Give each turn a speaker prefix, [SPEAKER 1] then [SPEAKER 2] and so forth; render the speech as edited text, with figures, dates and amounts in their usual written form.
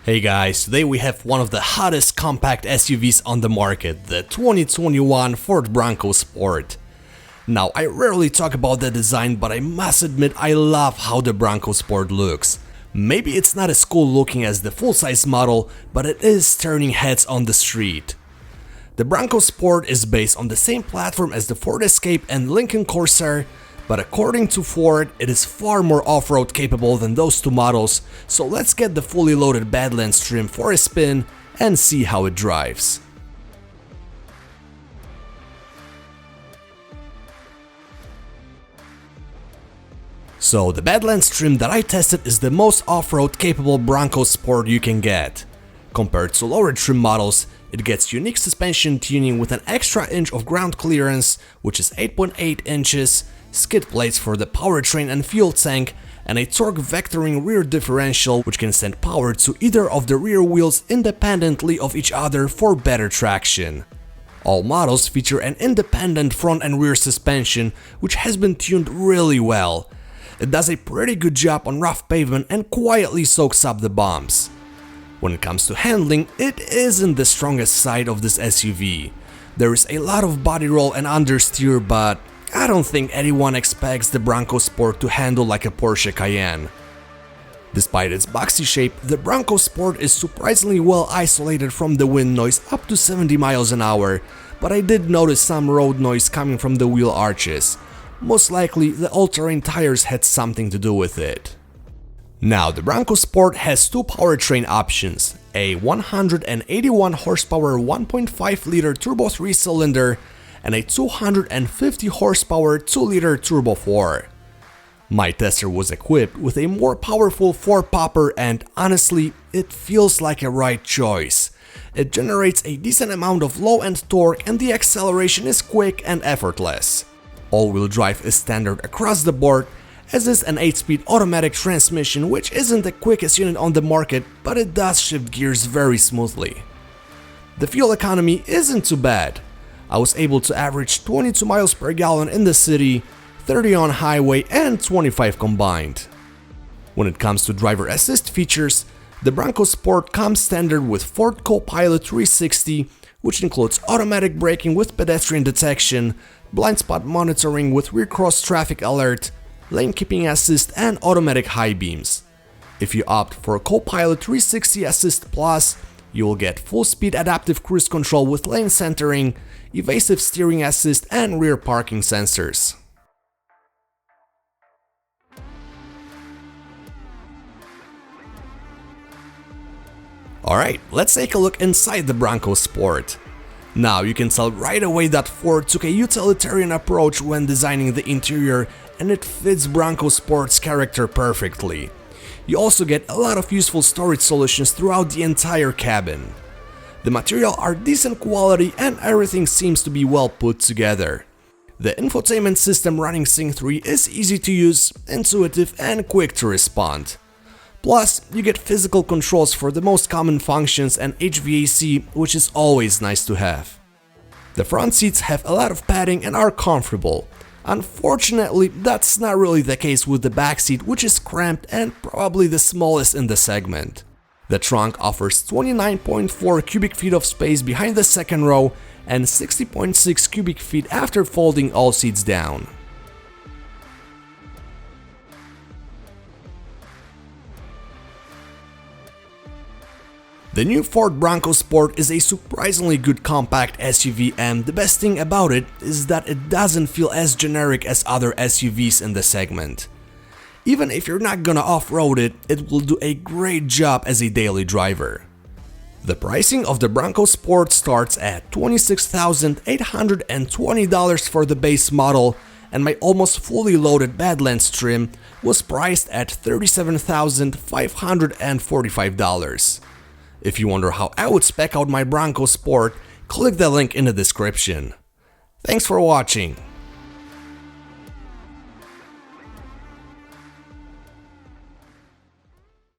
[SPEAKER 1] Hey guys, today we have one of the hottest compact SUVs on the market, the 2021 Ford Bronco Sport. Now, I rarely talk about the design, but I must admit I love how the Bronco Sport looks. Maybe it's not as cool looking as the full-size model, but it is turning heads on the street. The Bronco Sport is based on the same platform as the Ford Escape and Lincoln Corsair, but according to Ford, it is far more off-road capable than those two models, so let's get the fully loaded Badlands trim for a spin and see how it drives. So the Badlands trim that I tested is the most off-road capable Bronco Sport you can get. Compared to lower trim models, it gets unique suspension tuning with an extra inch of ground clearance, which is 8.8 inches, skid plates for the powertrain and fuel tank, and a torque vectoring rear differential which can send power to either of the rear wheels independently of each other for better traction. All models feature an independent front and rear suspension which has been tuned really well. It does a pretty good job on rough pavement and quietly soaks up the bumps. When it comes to handling, it isn't the strongest side of this SUV. There is a lot of body roll and understeer, but I don't think anyone expects the Bronco Sport to handle like a Porsche Cayenne. Despite its boxy shape, the Bronco Sport is surprisingly well isolated from the wind noise up to 70 miles an hour, but I did notice some road noise coming from the wheel arches. Most likely, the all-terrain tires had something to do with it. Now, the Bronco Sport has two powertrain options, a 181 horsepower 1.5-liter turbo 3-cylinder and a 250 horsepower 2-liter turbo 4. My tester was equipped with a more powerful 4-popper and honestly, it feels like a right choice. It generates a decent amount of low-end torque and the acceleration is quick and effortless. All-wheel drive is standard across the board, as is an 8-speed automatic transmission which isn't the quickest unit on the market, but it does shift gears very smoothly. The fuel economy isn't too bad. I was able to average 22 miles per gallon in the city, 30 on highway and 25 combined. When it comes to driver assist features, the Bronco Sport comes standard with Ford Co-Pilot 360, which includes automatic braking with pedestrian detection, blind spot monitoring with rear cross traffic alert, lane keeping assist and automatic high beams. If you opt for Co-Pilot 360 Assist Plus, you will get full-speed adaptive cruise control with lane centering, evasive steering assist and rear parking sensors. Alright, let's take a look inside the Bronco Sport. Now you can tell right away that Ford took a utilitarian approach when designing the interior, and it fits Bronco Sport's character perfectly. You also get a lot of useful storage solutions throughout the entire cabin. The material are decent quality and everything seems to be well put together. The infotainment system running Sync 3 is easy to use, intuitive and quick to respond. Plus, you get physical controls for the most common functions and HVAC, which is always nice to have. The front seats have a lot of padding and are comfortable. Unfortunately, that's not really the case with the back seat, which is cramped and probably the smallest in the segment. The trunk offers 29.4 cubic feet of space behind the second row and 60.6 cubic feet after folding all seats down. The new Ford Bronco Sport is a surprisingly good compact SUV, and the best thing about it is that it doesn't feel as generic as other SUVs in the segment. Even if you're not gonna off-road it, it will do a great job as a daily driver. The pricing of the Bronco Sport starts at $26,820 for the base model, and my almost fully loaded Badlands trim was priced at $37,545. If you wonder how I would spec out my Bronco Sport, click the link in the description. Thanks for watching.